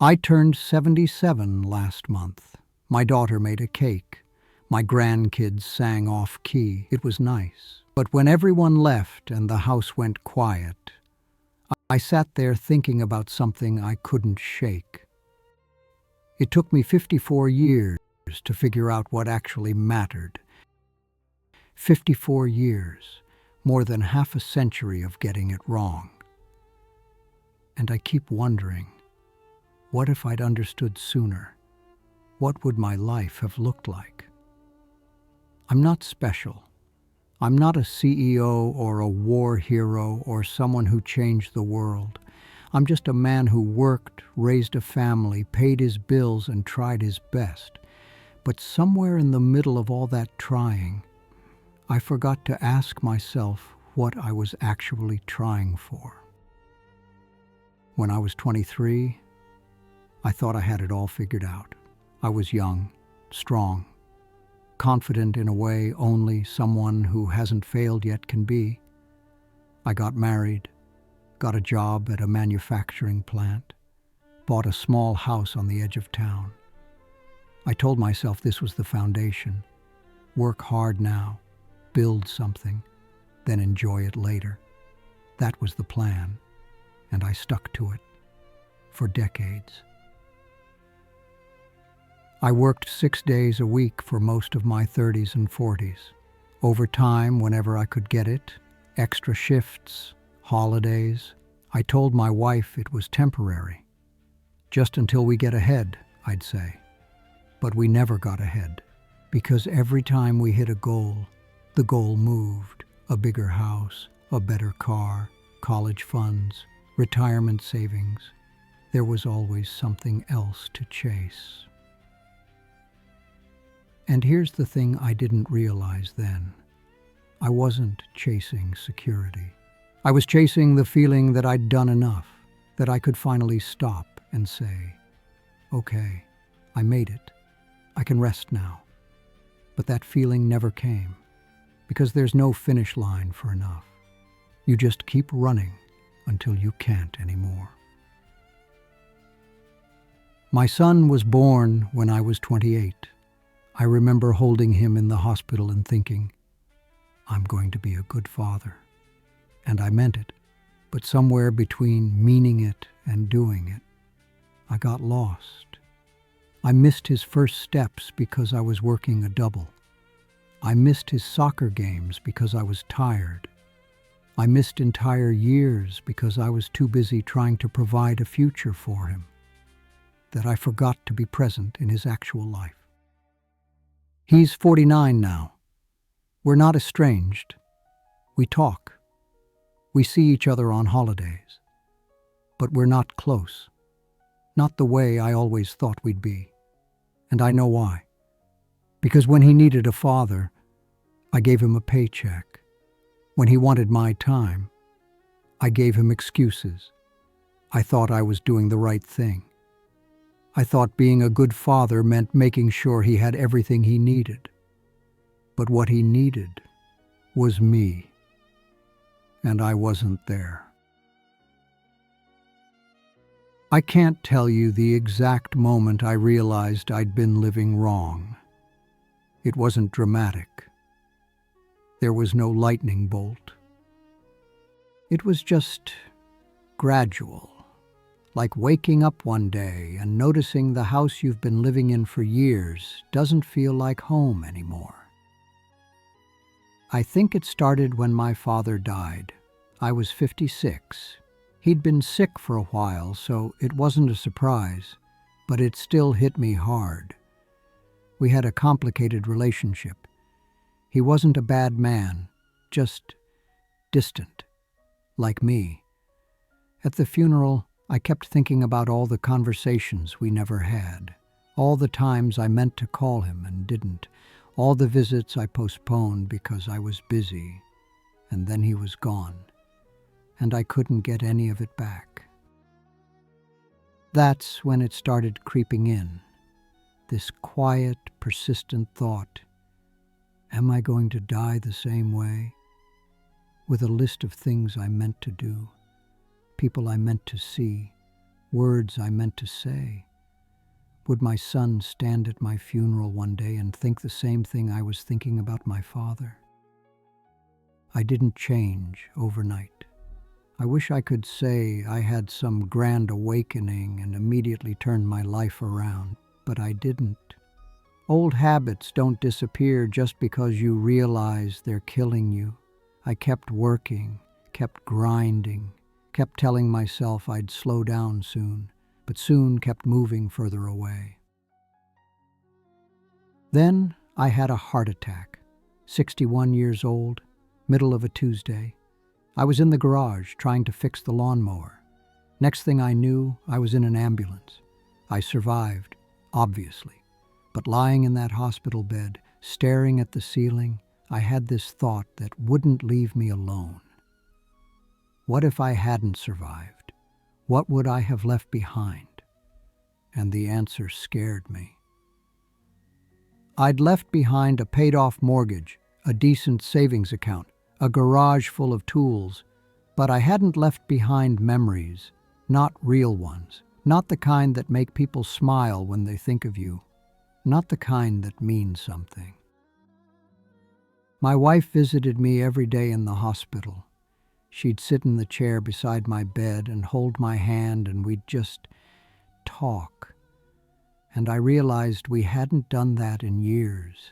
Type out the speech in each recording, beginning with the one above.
I turned 77 last month. My daughter made a cake. My grandkids sang off key. It was nice. But when everyone left and the house went quiet, I sat there thinking about something I couldn't shake. It took me 54 years to figure out what actually mattered. 54 years, more than half a century of getting it wrong. And I keep wondering, what if I'd understood sooner? What would my life have looked like? I'm not special. I'm not a CEO or a war hero or someone who changed the world. I'm just a man who worked, raised a family, paid his bills, and tried his best. But somewhere in the middle of all that trying, I forgot to ask myself what I was actually trying for. When I was 23, I thought I had it all figured out. I was young, strong, confident in a way only someone who hasn't failed yet can be. I got married, got a job at a manufacturing plant, bought a small house on the edge of town. I told myself this was the foundation. Work hard now, build something, then enjoy it later. That was the plan, and I stuck to it for decades. I worked 6 days a week for most of my 30s and 40s. Overtime whenever I could get it, extra shifts, holidays. I told my wife it was temporary. Just until we get ahead, I'd say. But we never got ahead, because every time we hit a goal, the goal moved. A bigger house, a better car, college funds, retirement savings. There was always something else to chase. And here's the thing I didn't realize then. I wasn't chasing security. I was chasing the feeling that I'd done enough, that I could finally stop and say, okay, I made it. I can rest now. But that feeling never came, because there's no finish line for enough. You just keep running until you can't anymore. My son was born when I was 28. I remember holding him in the hospital and thinking, I'm going to be a good father. And I meant it, but somewhere between meaning it and doing it, I got lost. I missed his first steps because I was working a double. I missed his soccer games because I was tired. I missed entire years because I was too busy trying to provide a future for him, that I forgot to be present in his actual life. He's 49 now. We're not estranged. We talk. We see each other on holidays. But we're not close. Not the way I always thought we'd be. And I know why. Because when he needed a father, I gave him a paycheck. When he wanted my time, I gave him excuses. I thought I was doing the right thing. I thought being a good father meant making sure he had everything he needed. But what he needed was me. And I wasn't there. I can't tell you the exact moment I realized I'd been living wrong. It wasn't dramatic. There was no lightning bolt. It was just gradual. Like waking up one day and noticing the house you've been living in for years doesn't feel like home anymore. I think it started when my father died. I was 56. He'd been sick for a while, so it wasn't a surprise, but it still hit me hard. We had a complicated relationship. He wasn't a bad man, just distant, like me. At the funeral, I kept thinking about all the conversations we never had, all the times I meant to call him and didn't, all the visits I postponed because I was busy, and then he was gone, and I couldn't get any of it back. That's when it started creeping in, this quiet, persistent thought, am I going to die the same way? With a list of things I meant to do, people I meant to see, words I meant to say. Would my son stand at my funeral one day and think the same thing I was thinking about my father? I didn't change overnight. I wish I could say I had some grand awakening and immediately turned my life around, but I didn't. Old habits don't disappear just because you realize they're killing you. I kept working, kept grinding, kept telling myself I'd slow down soon, but soon kept moving further away. Then I had a heart attack, 61 years old, middle of a Tuesday. I was in the garage trying to fix the lawnmower. Next thing I knew, I was in an ambulance. I survived, obviously, but lying in that hospital bed, staring at the ceiling, I had this thought that wouldn't leave me alone. What if I hadn't survived? What would I have left behind? And the answer scared me. I'd left behind a paid-off mortgage, a decent savings account, a garage full of tools, but I hadn't left behind memories, not real ones, not the kind that make people smile when they think of you, not the kind that mean something. My wife visited me every day in the hospital. She'd sit in the chair beside my bed and hold my hand, and we'd just talk. And I realized we hadn't done that in years.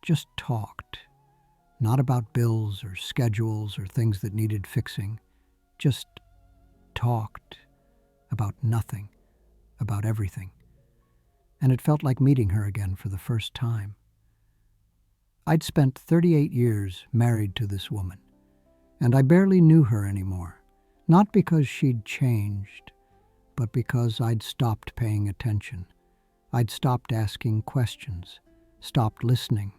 Just talked. Not about bills or schedules or things that needed fixing. Just talked about nothing, about everything. And it felt like meeting her again for the first time. I'd spent 38 years married to this woman, and I barely knew her anymore, not because she'd changed, but because I'd stopped paying attention. I'd stopped asking questions, stopped listening.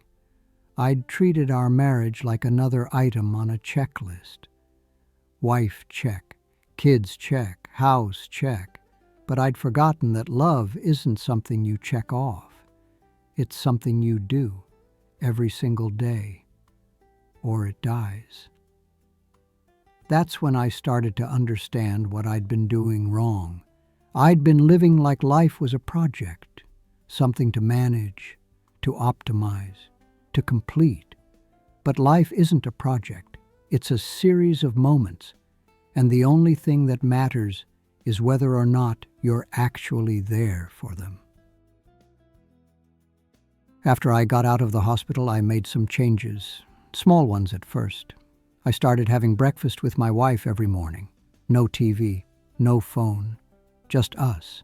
I'd treated our marriage like another item on a checklist. Wife, check. Kids, check. House, check. But I'd forgotten that love isn't something you check off. It's something you do every single day, or it dies. That's when I started to understand what I'd been doing wrong. I'd been living like life was a project, something to manage, to optimize, to complete. But life isn't a project. It's a series of moments, and the only thing that matters is whether or not you're actually there for them. After I got out of the hospital, I made some changes, small ones at first. I started having breakfast with my wife every morning. No TV, no phone, just us.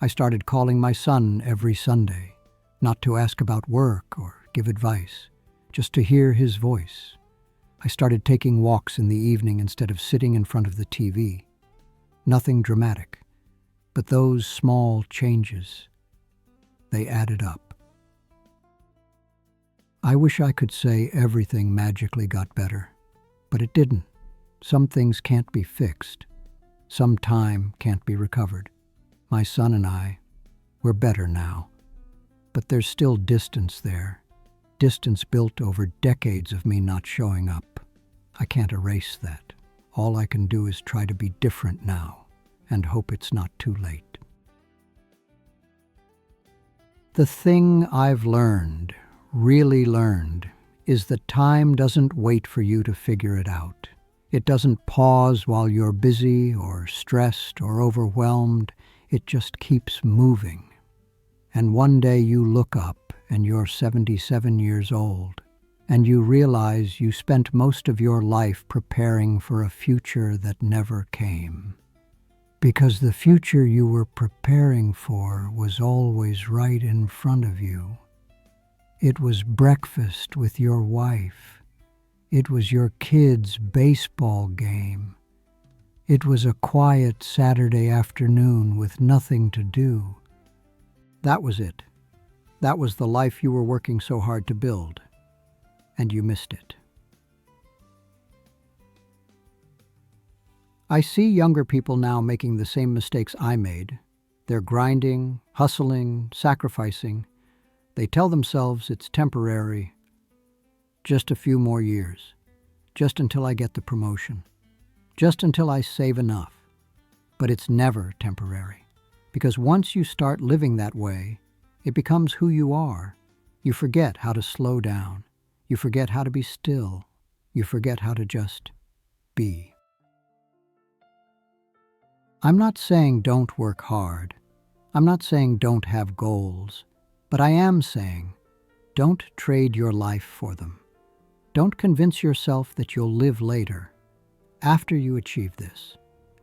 I started calling my son every Sunday, not to ask about work or give advice, just to hear his voice. I started taking walks in the evening instead of sitting in front of the TV. Nothing dramatic, but those small changes, they added up. I wish I could say everything magically got better, but it didn't. Some things can't be fixed. Some time can't be recovered. My son and I, we're better now. But there's still distance there. Distance built over decades of me not showing up. I can't erase that. All I can do is try to be different now and hope it's not too late. The thing I've learned, really learned, is that time doesn't wait for you to figure it out. It doesn't pause while you're busy or stressed or overwhelmed. It just keeps moving. And one day you look up and you're 77 years old, and you realize you spent most of your life preparing for a future that never came. Because the future you were preparing for was always right in front of you. It was breakfast with your wife. It was your kids' baseball game. It was a quiet Saturday afternoon with nothing to do. That was it. That was the life you were working so hard to build, and you missed it. I see younger people now making the same mistakes I made. They're grinding, hustling, sacrificing. They tell themselves it's temporary, just a few more years, just until I get the promotion, just until I save enough. but it's never temporary. Because once you start living that way, it becomes who you are. You forget how to slow down. You forget how to be still. You forget how to just be. I'm not saying don't work hard. I'm not saying don't have goals. But I am saying don't trade your life for them. Don't convince yourself that you'll live later, after you achieve this,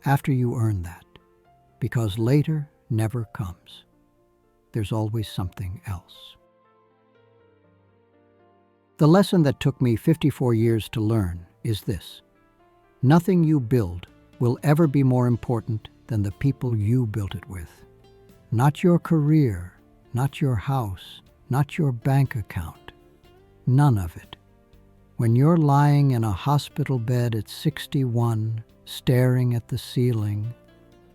after you earn that, because later never comes. There's always something else. The lesson that took me 54 years to learn is this: nothing you build will ever be more important than the people you built it with. Not your career, not your house, not your bank account. None of it. When you're lying in a hospital bed at 61, staring at the ceiling,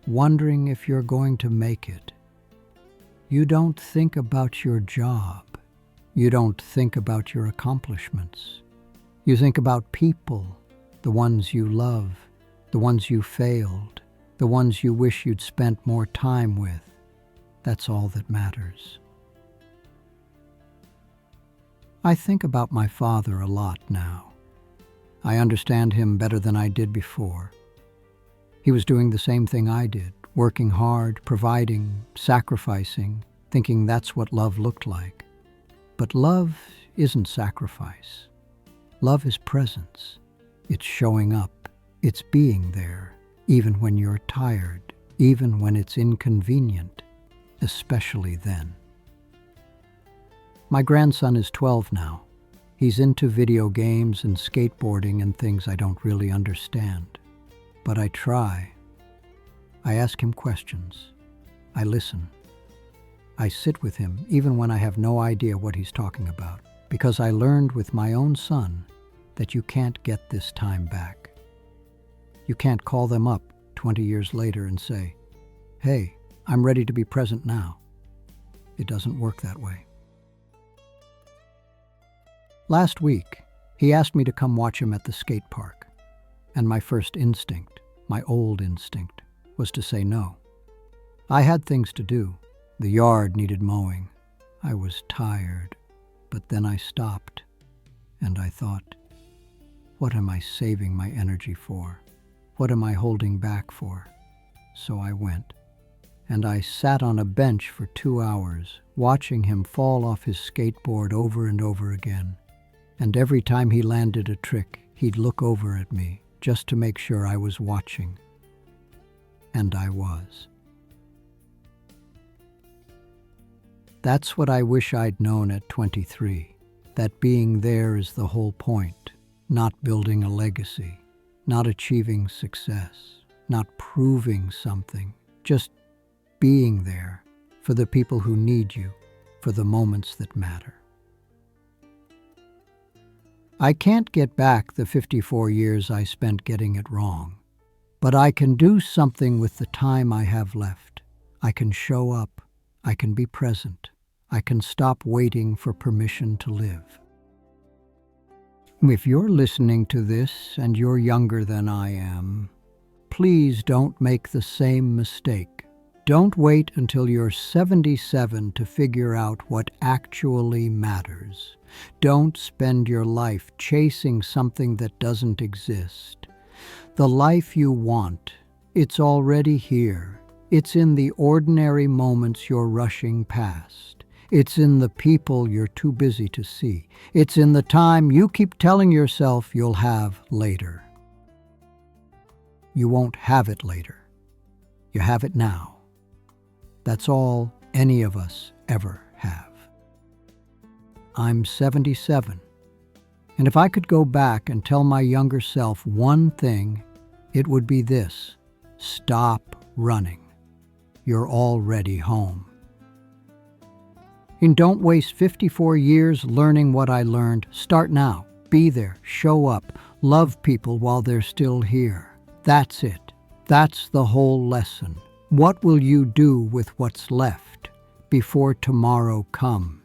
wondering if you're going to make it, you don't think about your job. You don't think about your accomplishments. You think about people, the ones you love, the ones you failed, the ones you wish you'd spent more time with. That's all that matters. I think about my father a lot now. I understand him better than I did before. He was doing the same thing I did, working hard, providing, sacrificing, thinking that's what love looked like. But love isn't sacrifice. Love is presence. It's showing up. It's being there, even when you're tired, even when it's inconvenient, especially then. My grandson is 12 now. He's into video games and skateboarding and things I don't really understand. But I try. I ask him questions. I listen. I sit with him even when I have no idea what he's talking about, because I learned with my own son that you can't get this time back. You can't call them up 20 years later and say, "Hey, I'm ready to be present now." It doesn't work that way. Last week, he asked me to come watch him at the skate park, and my first instinct, my old instinct, was to say no. I had things to do. The yard needed mowing. I was tired, but then I stopped, and I thought, what am I saving my energy for? What am I holding back for? So I went, and I sat on a bench for 2 hours, watching him fall off his skateboard over and over again. And every time he landed a trick, he'd look over at me just to make sure I was watching. And I was. That's what I wish I'd known at 23, that being there is the whole point, not building a legacy, not achieving success, not proving something, just being there for the people who need you, for the moments that matter. I can't get back the 54 years I spent getting it wrong, but I can do something with the time I have left. I can show up. I can be present. I can stop waiting for permission to live. If you're listening to this and you're younger than I am, please don't make the same mistake. Don't wait until you're 77 to figure out what actually matters. Don't spend your life chasing something that doesn't exist. The life you want, it's already here. It's in the ordinary moments you're rushing past. It's in the people you're too busy to see. It's in the time you keep telling yourself you'll have later. You won't have it later. You have it now. That's all any of us ever have. I'm 77, and if I could go back and tell my younger self one thing, it would be this: stop running. You're already home. And don't waste 54 years learning what I learned. Start now. Be there. Show up. Love people while they're still here. That's it. That's the whole lesson. What will you do with what's left before tomorrow comes?